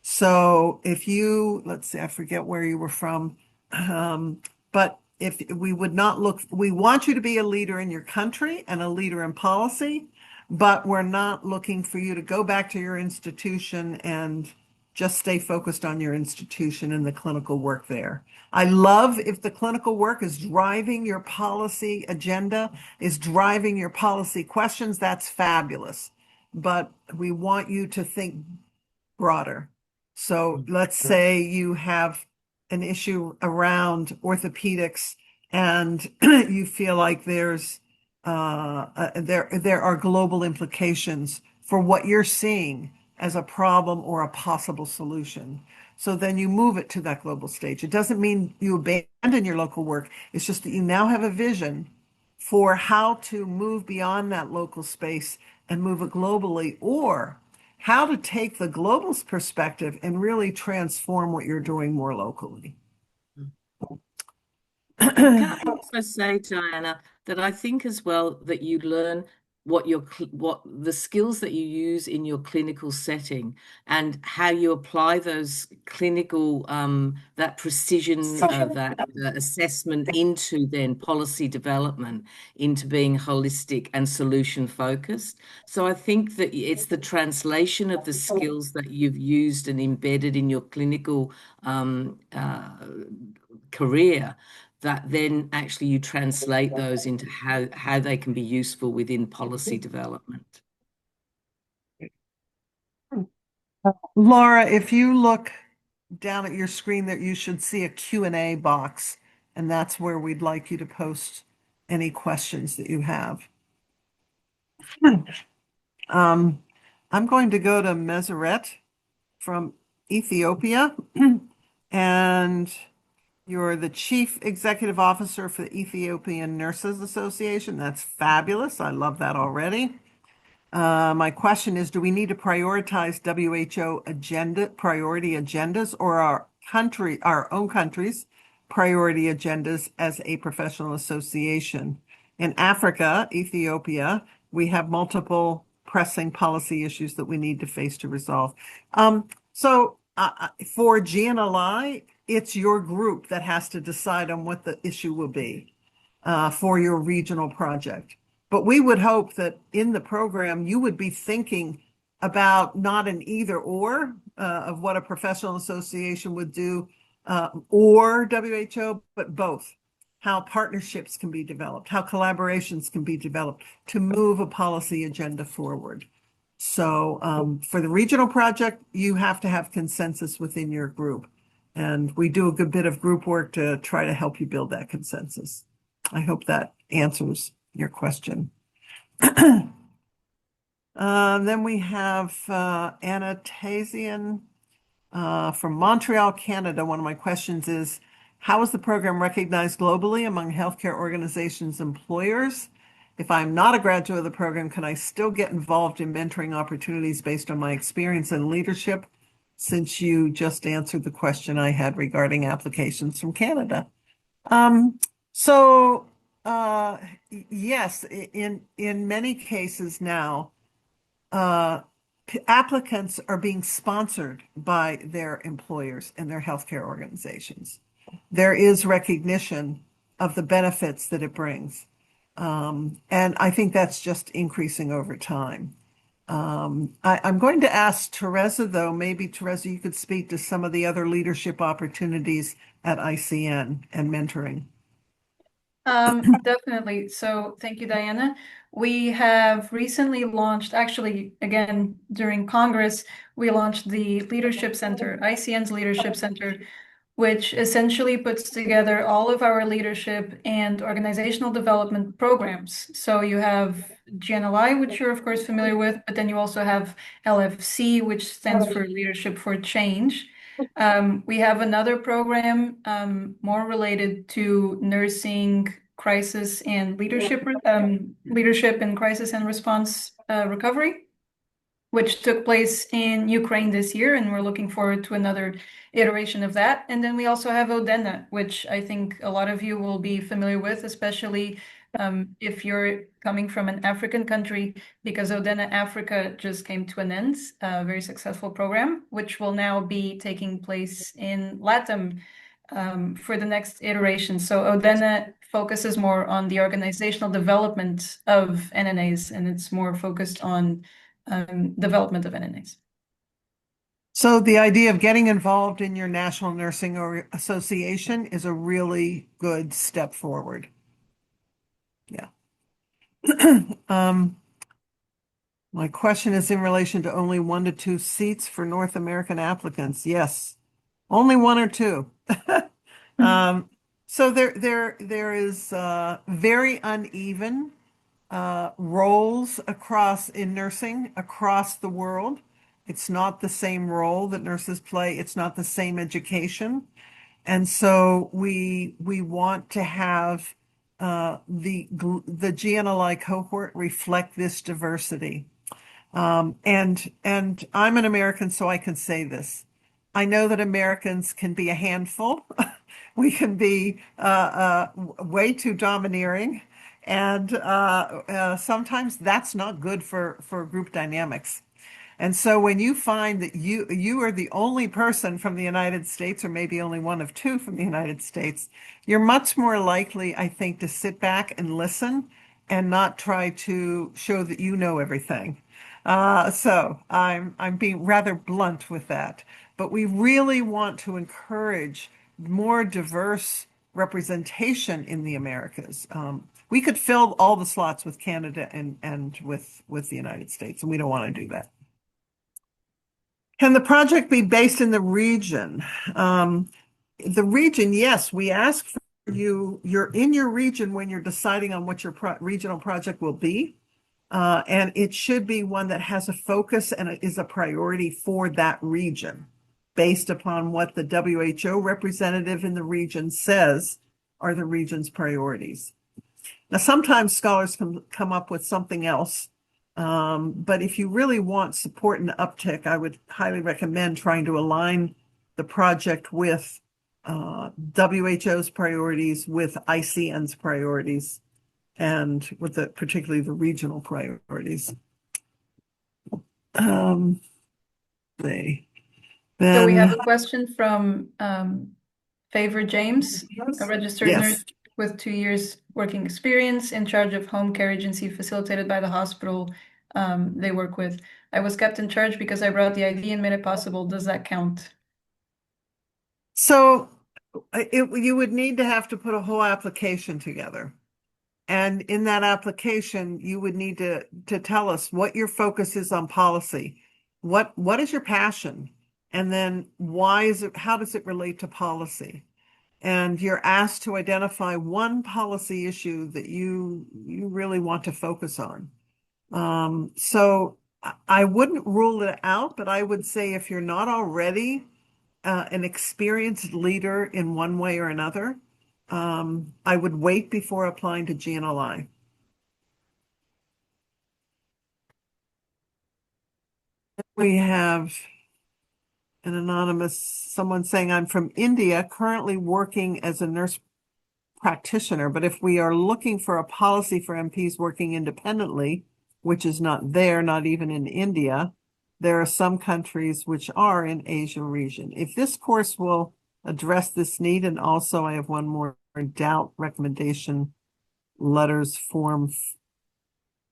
So if let's see, I forget where you were from, but if we would not look, we want you to be a leader in your country and a leader in policy, but we're not looking for you to go back to your institution and just stay focused on your institution and the clinical work there. I love if the clinical work is driving your policy agenda, is driving your policy questions, that's fabulous. But we want you to think broader. So let's say you have an issue around orthopedics and you feel like there are global implications for what you're seeing as a problem or a possible solution. So then you move it to that global stage. It doesn't mean you abandon your local work. It's just that you now have a vision for how to move beyond that local space and move it globally, or how to take the global perspective and really transform what you're doing more locally. Can I also say, Diana, that I think as well that you learn what the skills that you use in your clinical setting and how you apply those clinical that precision that assessment into then policy development, into being holistic and solution focused. So I think that it's the translation of the skills that you've used and embedded in your clinical career that then actually you translate those into how they can be useful within policy development. Laura, if you look down at your screen there, you should see a Q&A box, and that's where we'd like you to post any questions that you have. I'm going to go to Meseret from Ethiopia, and you're the Chief Executive Officer for the Ethiopian Nurses Association. That's fabulous. I love that already. My question is, do we need to prioritize WHO priority agendas, or our own country's priority agendas as a professional association? In Africa, Ethiopia, we have multiple pressing policy issues that we need to face to resolve. So for GNLI, it's your group that has to decide on what the issue will be for your regional project. But we would hope that in the program, you would be thinking about not an either or of what a professional association would do or WHO, but both. How partnerships can be developed, how collaborations can be developed to move a policy agenda forward. So for the regional project, you have to have consensus within your group. And we do a good bit of group work to try to help you build that consensus. I hope that answers your question. Then we have Anna Tazian from Montreal, Canada. One of my questions is, how is the program recognized globally among healthcare organizations' employers? If I'm not a graduate of the program, can I still get involved in mentoring opportunities based on my experience and leadership? Since you just answered the question I had regarding applications from Canada. Yes, in many cases now, applicants are being sponsored by their employers and their healthcare organizations. There is recognition of the benefits that it brings. And I think that's just increasing over time. I'm going to ask Teresa, though, maybe Teresa, you could speak to some of the other leadership opportunities at ICN and mentoring. Definitely. So thank you, Diana. We have recently launched, actually, again, during Congress, we launched the Leadership Center, ICN's Leadership Center, which essentially puts together all of our leadership and organizational development programs. So you have GNLI, which you're of course familiar with, but then you also have LFC, which stands for Leadership for Change. We have another program more related to nursing crisis and leadership in crisis and response recovery, which took place in Ukraine this year, and we're looking forward to another iteration of that. And then we also have ODENA, which I think a lot of you will be familiar with, especially if you're coming from an African country, because ODENA Africa just came to an end, a very successful program, which will now be taking place in LATAM for the next iteration. So ODENA focuses more on the organizational development of NNAs, and it's more focused on development of NNAs. So the idea of getting involved in your National Nursing Association is a really good step forward. Yeah. My question is in relation to only 1 to 2 seats for North American applicants. Yes, only 1 or 2. So there is very uneven roles in nursing across the world. It's not the same role that nurses play. It's not the same education. And so we want to have the GNLI cohort reflect this diversity. And I'm an American, so I can say this. I know that Americans can be a handful. We can be way too domineering, and sometimes that's not good for group dynamics. And so when you find that you are the only person from the United States, or maybe only one of two from the United States, you're much more likely, I think, to sit back and listen and not try to show that you know everything. So I'm being rather blunt with that. But we really want to encourage more diverse representation in the Americas. We could fill all the slots with Canada and with the United States, and we don't want to do that. Can the project be based in the region? The region, yes, we ask for you're in your region when you're deciding on what your regional project will be. And it should be one that has a focus and is a priority for that region, based upon what the WHO representative in the region says are the region's priorities. Now, sometimes scholars can come up with something else. But if you really want support and uptick, I would highly recommend trying to align the project with WHO's priorities, with ICN's priorities, and with particularly the regional priorities. So we have a question from Favor James, a registered nurse with 2 years working experience in charge of home care agency facilitated by the hospital they work with. I was kept in charge because I brought the ID and made it possible. Does that count? So you would need to have to put a whole application together. And in that application, you would need to tell us what your focus is on policy. What is your passion? And then how does it relate to policy? And you're asked to identify one policy issue that you really want to focus on. So I wouldn't rule it out, but I would say if you're not already an experienced leader in one way or another, I would wait before applying to GNLI. We have an anonymous, someone saying, I'm from India, currently working as a nurse practitioner, but if we are looking for a policy for MPs working independently, which is not there, not even in India, there are some countries which are in Asia region. If this course will address this need, and also I have one more doubt recommendation letters form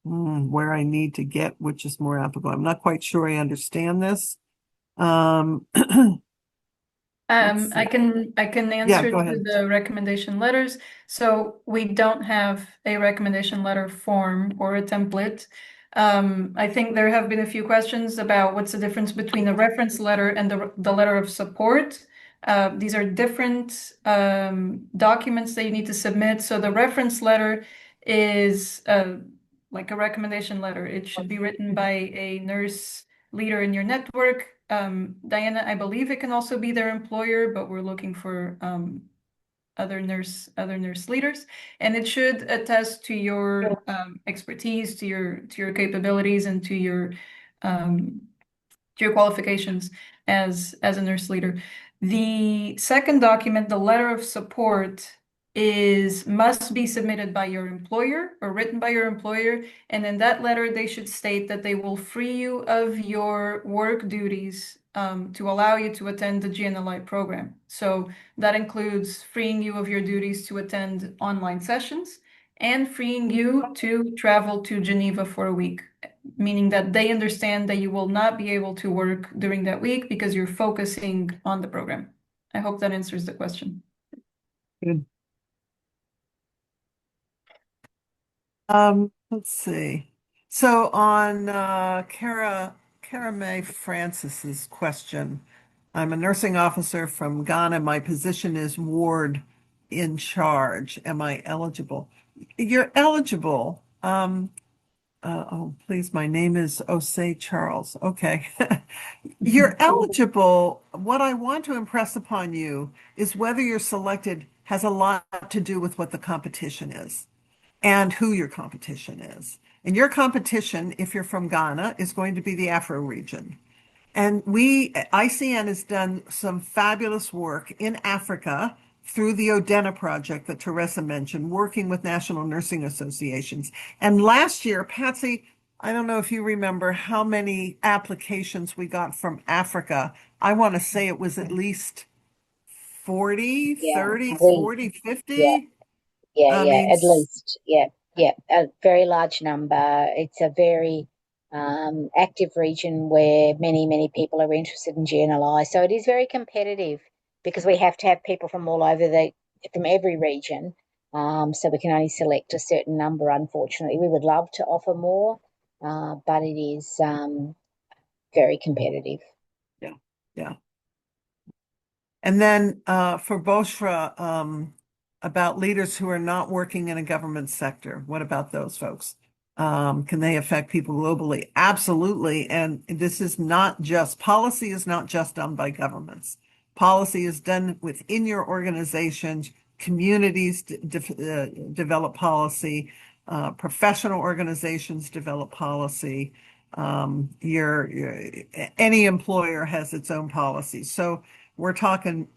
where I need to get which is more applicable. I'm not quite sure I understand this. I can answer to the recommendation letters. So we don't have a recommendation letter form or a template. I think there have been a few questions about what's the difference between a reference letter and the letter of support. These are different documents that you need to submit. So the reference letter is like a recommendation letter. It should be written by a nurse leader in your network. Diana, I believe it can also be their employer, but we're looking for other nurse leaders, and it should attest to your expertise, to your capabilities, and to your qualifications as a nurse leader. The second document, the letter of support, must be submitted by your employer or written by your employer, and in that letter they should state that they will free you of your work duties to allow you to attend the GNLI program. So that includes freeing you of your duties to attend online sessions and freeing you to travel to Geneva for a week, meaning that they understand that you will not be able to work during that week because you're focusing on the program. I hope that answers the question. Good. Let's see. So on Cara May Francis's question, I'm a nursing officer from Ghana. My position is ward in charge. Am I eligible? You're eligible. Oh, please, my name is Osei Charles. Okay. You're eligible. What I want to impress upon you is whether you're selected has a lot to do with what the competition is and who your competition is. And your competition, if you're from Ghana, is going to be the Afro region. And ICN has done some fabulous work in Africa through the ODENA project that Teresa mentioned, working with national nursing associations. And last year, Patsy, I don't know if you remember how many applications we got from Africa. I want to say it was at least 40, 30, 40, 50. Yeah, at least. Yeah, a very large number. It's a very active region where many people are interested in GNLI. So it is very competitive because we have to have people from all over from every region. So we can only select a certain number, unfortunately. We would love to offer more, but it is very competitive. Yeah. And then for Boshra, about leaders who are not working in a government sector, what about those folks? Can they affect people globally? Absolutely. And this is not just, policy is not just done by governments. Policy is done within your organizations, communities develop policy, professional organizations develop policy. Any employer has its own policy. So we're talking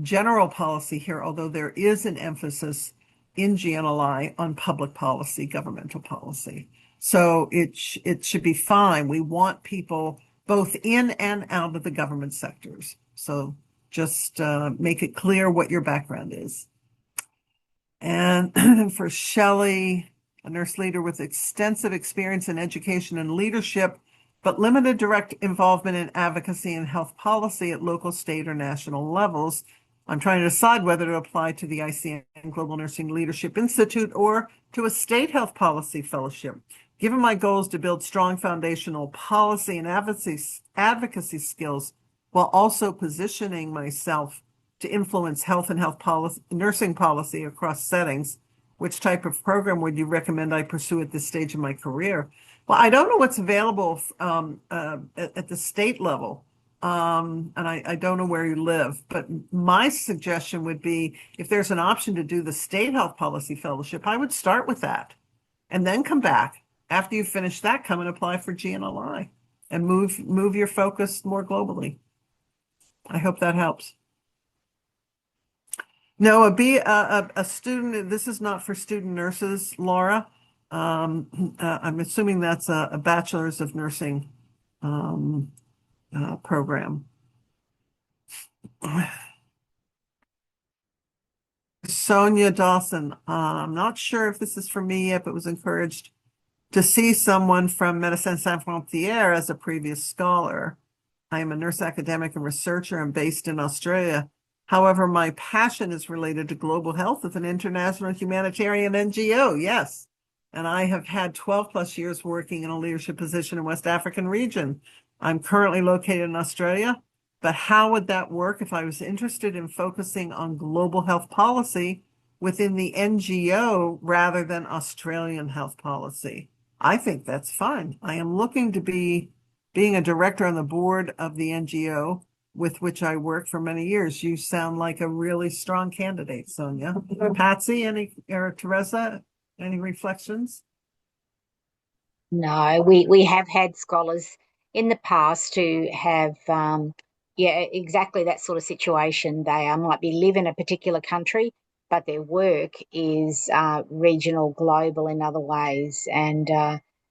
general policy here, although there is an emphasis in GNLI on public policy, governmental policy. So it should be fine. We want people both in and out of the government sectors. So just make it clear what your background is. And for Shelley, a nurse leader with extensive experience in education and leadership, but limited direct involvement in advocacy and health policy at local, state, or national levels. I'm trying to decide whether to apply to the ICN Global Nursing Leadership Institute or to a state health policy fellowship. Given my goals to build strong foundational policy and advocacy skills, while also positioning myself to influence health and health policy, nursing policy across settings, which type of program would you recommend I pursue at this stage of my career? Well, I don't know what's available at the state level. And I don't know where you live, but my suggestion would be if there's an option to do the state health policy fellowship, I would start with that and then come back. After you finish that, come and apply for GNLI and move your focus more globally. I hope that helps. No, be a student. This is not for student nurses, Laura. I'm assuming that's a bachelor's of nursing program. Sonia Dawson, I'm not sure if this is for me yet, but was encouraged to see someone from Médecins Sans Frontières as a previous scholar. I am a nurse academic and researcher and based in Australia. However, my passion is related to global health with an international humanitarian NGO, yes. And I have had 12 plus years working in a leadership position in West African region. I'm currently located in Australia, but how would that work if I was interested in focusing on global health policy within the NGO rather than Australian health policy? I think that's fine. I am looking to being a director on the board of the NGO with which I worked for many years. You sound like a really strong candidate, Sonia. Patsy, or Teresa, any reflections? No, we have had scholars in the past who have, exactly that sort of situation. They might live in a particular country, but their work is regional, global in other ways.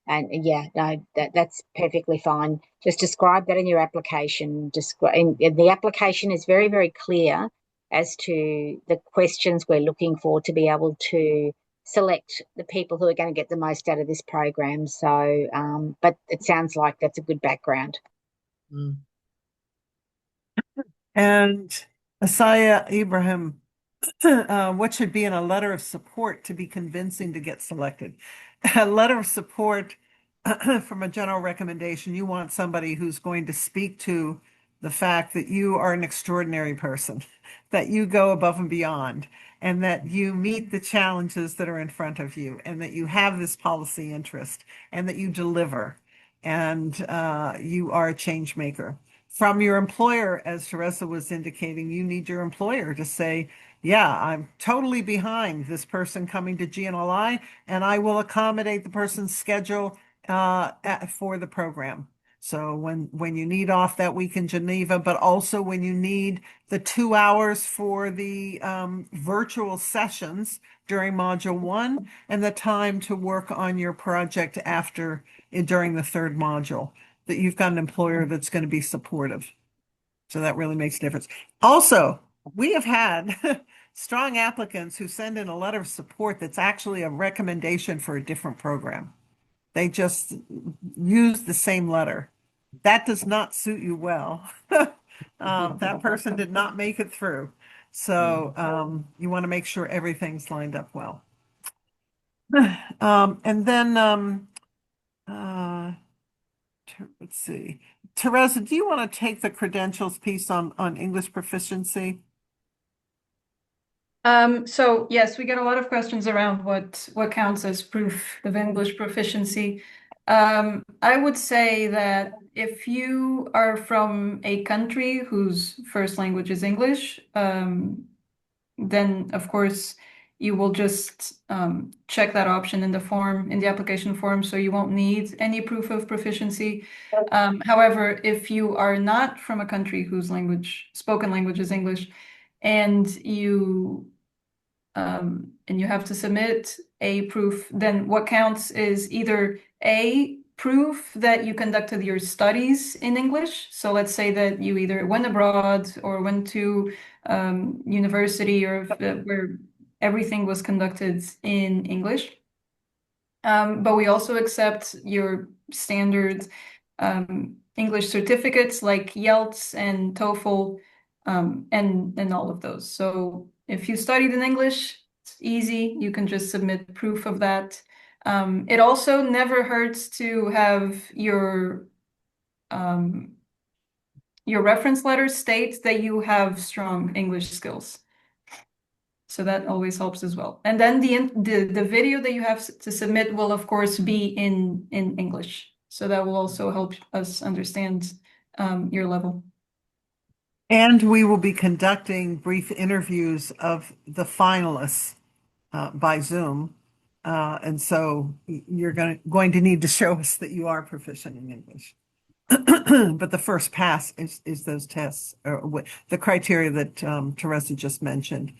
That's perfectly fine. Just describe that in your application. The application is very, very clear as to the questions we're looking for to be able to select the people who are going to get the most out of this program. So, but it sounds like that's a good background. Mm. And Asaya Ibrahim, what should be in a letter of support to be convincing to get selected? A letter of support from a general recommendation. You want somebody who's going to speak to the fact that you are an extraordinary person, that you go above and beyond, and that you meet the challenges that are in front of you, and that you have this policy interest, and that you deliver, and you are a change maker. From your employer, as Teresa was indicating, you need your employer to say, yeah, I'm totally behind this person coming to GNLI, and I will accommodate the person's schedule for the program. So when you need off that week in Geneva, but also when you need the 2 hours for the virtual sessions during Module 1 and the time to work on your project during the third module, that you've got an employer that's going to be supportive. So that really makes a difference. Also, we have had strong applicants who send in a letter of support that's actually a recommendation for a different program. They just use the same letter. That does not suit you well. That person did not make it through. So you want to make sure everything's lined up well. And then let's see. Teresa, do you want to take the credentials piece on English proficiency? So yes, we get a lot of questions around what counts as proof of English proficiency. I would say that if you are from a country whose first language is English, then of course you will just check that option in the application form, so you won't need any proof of proficiency. However, if you are not from a country whose spoken language is English, and you have to submit a proof, then what counts is either a proof that you conducted your studies in English. So let's say that you either went abroad or went to university, or where everything was conducted in English. But we also accept your standard English certificates like IELTS and TOEFL, and all of those. So if you studied in English, it's easy. You can just submit proof of that. It also never hurts to have your reference letter state that you have strong English skills. So that always helps as well. And then the video that you have to submit will, of course, be in English. So that will also help us understand your level. And we will be conducting brief interviews of the finalists by Zoom. And so you're going to need to show us that you are proficient in English. But the first pass is those tests, or the criteria that Teresa just mentioned.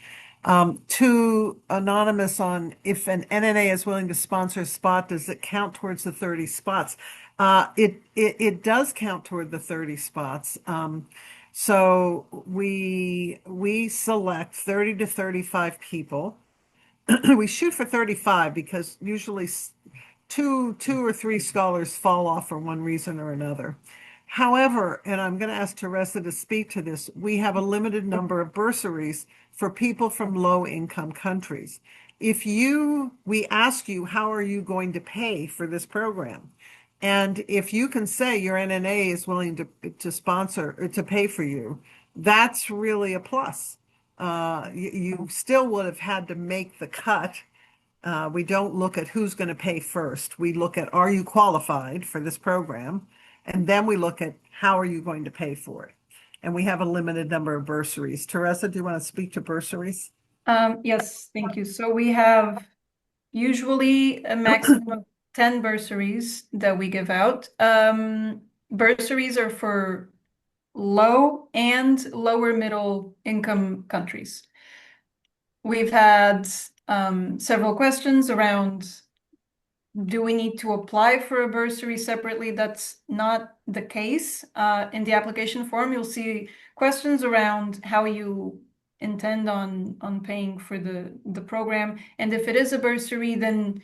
To Anonymous on if an NNA is willing to sponsor a spot, does it count towards the 30 spots? It does count toward the 30 spots. So we select 30 to 35 people. We shoot for 35 because usually two or three scholars fall off for one reason or another. However, and I'm going to ask Teresa to speak to this, we have a limited number of bursaries for people from low-income countries. We ask you, how are you going to pay for this program? And if you can say your NNA is willing to sponsor or to pay for you, that's really a plus. You still would have had to make the cut. We don't look at who's going to pay first. We look at, are you qualified for this program? And then we look at how are you going to pay for it? And we have a limited number of bursaries. Teresa, do you want to speak to bursaries? Yes, thank you. So we have usually a maximum of 10 bursaries that we give out. Bursaries are for low and lower middle income countries. We've had several questions around, do we need to apply for a bursary separately? That's not the case. In the application form, you'll see questions around how you intend on paying for the program. And if it is a bursary, then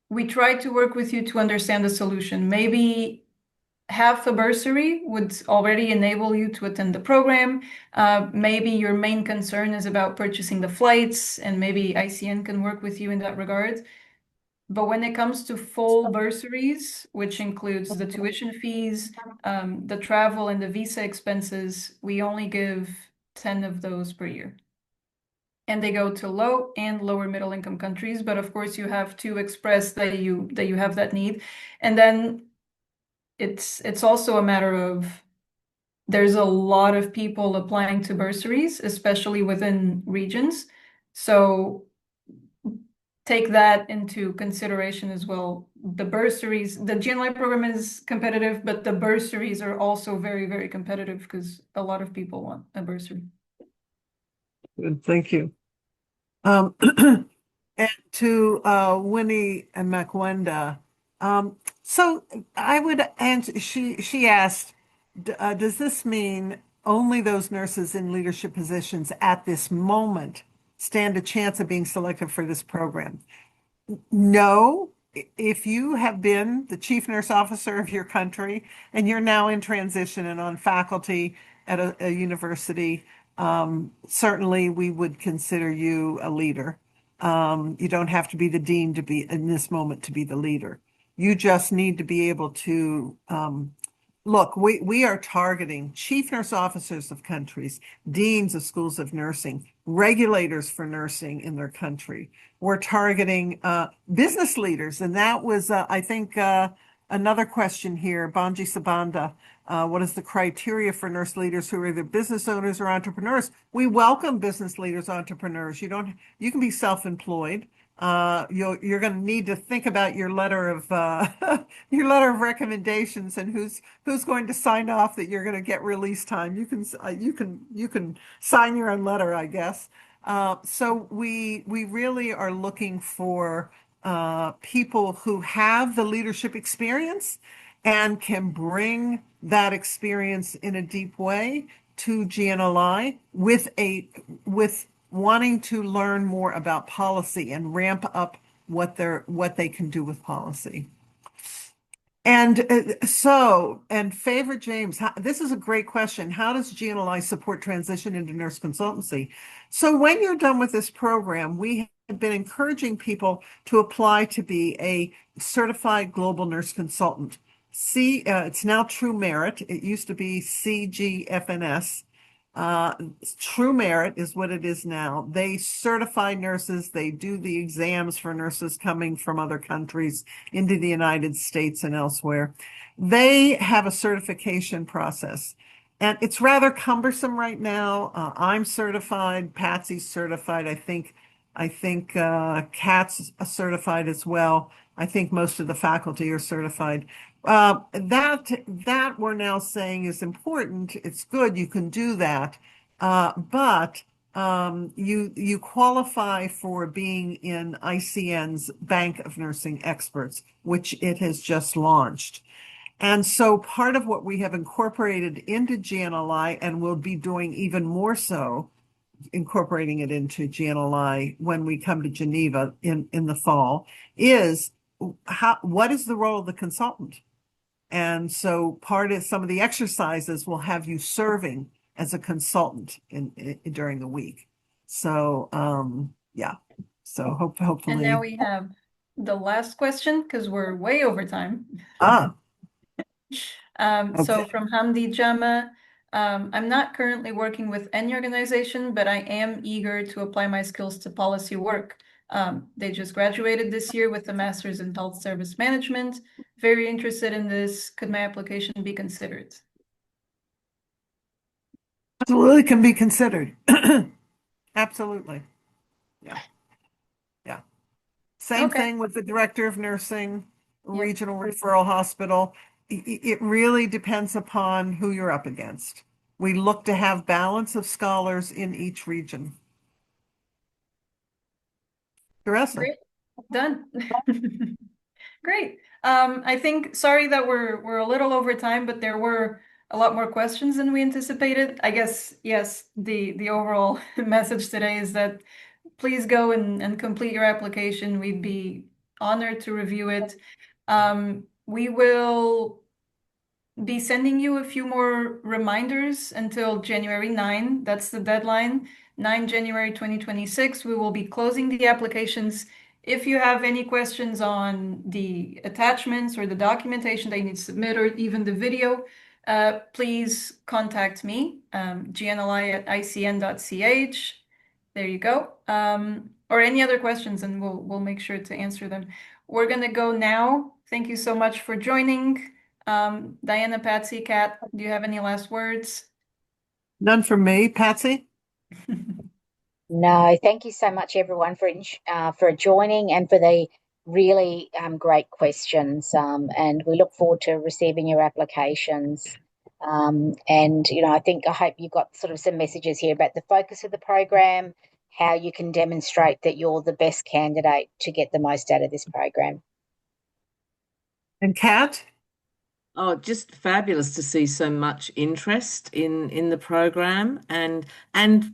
we try to work with you to understand the solution. Maybe half a bursary would already enable you to attend the program. Maybe your main concern is about purchasing the flights, and maybe ICN can work with you in that regard. But when it comes to full bursaries, which includes the tuition fees, the travel and the visa expenses, we only give 10 of those per year. And they go to low and lower middle income countries, but of course you have to express that you have that need. And then it's also a matter of there's a lot of people applying to bursaries, especially within regions. So take that into consideration as well. The bursaries, the GNLI program is competitive, but the bursaries are also very, very competitive because a lot of people want a bursary. Good, thank you. And to Winnie and Makwenda, so I would answer, she asked, does this mean only those nurses in leadership positions at this moment stand a chance of being selected for this program? No. If you have been the chief nurse officer of your country and you're now in transition and on faculty at a university, certainly we would consider you a leader. You don't have to be the dean to be in this moment to be the leader. You just need to be able to look, we are targeting chief nurse officers of countries, deans of schools of nursing, regulators for nursing in their country. We're targeting business leaders. And that was, I think, another question here, Banji Sabanda. What is the criteria for nurse leaders who are either business owners or entrepreneurs? We welcome business leaders, entrepreneurs. You can be self-employed. You're going to need to think about your letter of your letter of recommendations and who's going to sign off that you're going to get release time. You can sign your own letter, I guess. So we really are looking for people who have the leadership experience and can bring that experience in a deep way to GNLI with wanting to learn more about policy and ramp up what they can do with policy. And Favorite James, this is a great question. How does GNLI support transition into nurse consultancy? So when you're done with this program, we have been encouraging people to apply to be a certified global nurse consultant. It's now True Merit. It used to be CGFNS. True Merit is what it is now. They certify nurses. They do the exams for nurses coming from other countries into the United States and elsewhere. They have a certification process, and it's rather cumbersome right now. I'm certified. Patsy's certified. I think Kat's certified as well. I think most of the faculty are certified. That we're now saying is important. It's good. You can do that. But you qualify for being in ICN's Bank of Nursing Experts, which it has just launched. And so part of what we have incorporated into GNLI and will be doing even more so, incorporating it into GNLI when we come to Geneva in the fall, is what is the role of the consultant? And so some of the exercises will have you serving as a consultant during the week. So yeah. So hopefully. And now we have the last question because we're way over time. So from Hamdi Jama, I'm not currently working with any organization, but I am eager to apply my skills to policy work. They just graduated this year with a master's in health service management. Very interested in this. Could my application be considered? Absolutely can be considered. Absolutely. Yeah. Yeah. Same thing with the director of nursing, regional referral hospital. It really depends upon who you're up against. We look to have balance of scholars in each region. Teresa. Great. Done. Great. I think, sorry that we're a little over time, but there were a lot more questions than we anticipated. I guess, yes, the overall message today is that please go and complete your application. We'd be honored to review it. We will be sending you a few more reminders until January 9. That's the deadline. 9 January 2026. We will be closing the applications. If you have any questions on the attachments or the documentation that you need to submit or even the video, please contact me, gnli@icn.ch. There you go. Or any other questions, and we'll make sure to answer them. We're going to go now. Thank you so much for joining. Diana, Patsy, Kat, do you have any last words? None from me. Patsy? No, thank you so much, everyone, for joining and for the really great questions. And we look forward to receiving your applications. And I hope you got sort of some messages here about the focus of the program, how you can demonstrate that you're the best candidate to get the most out of this program. And Kat? Oh, just fabulous to see so much interest in the program, and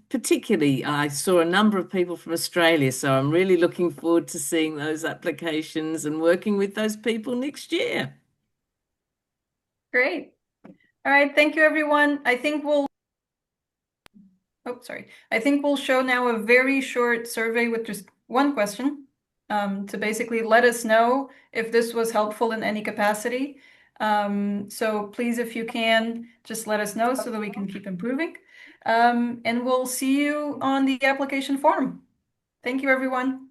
particularly I saw a number of people from Australia, so I'm really looking forward to seeing those applications and working with those people next year. Great. All right, thank you, everyone. I think we'll show now a very short survey with just one question, to basically let us know if this was helpful in any capacity. So please, if you can, just let us know so that we can keep improving. And we'll see you on the application form. Thank you, everyone.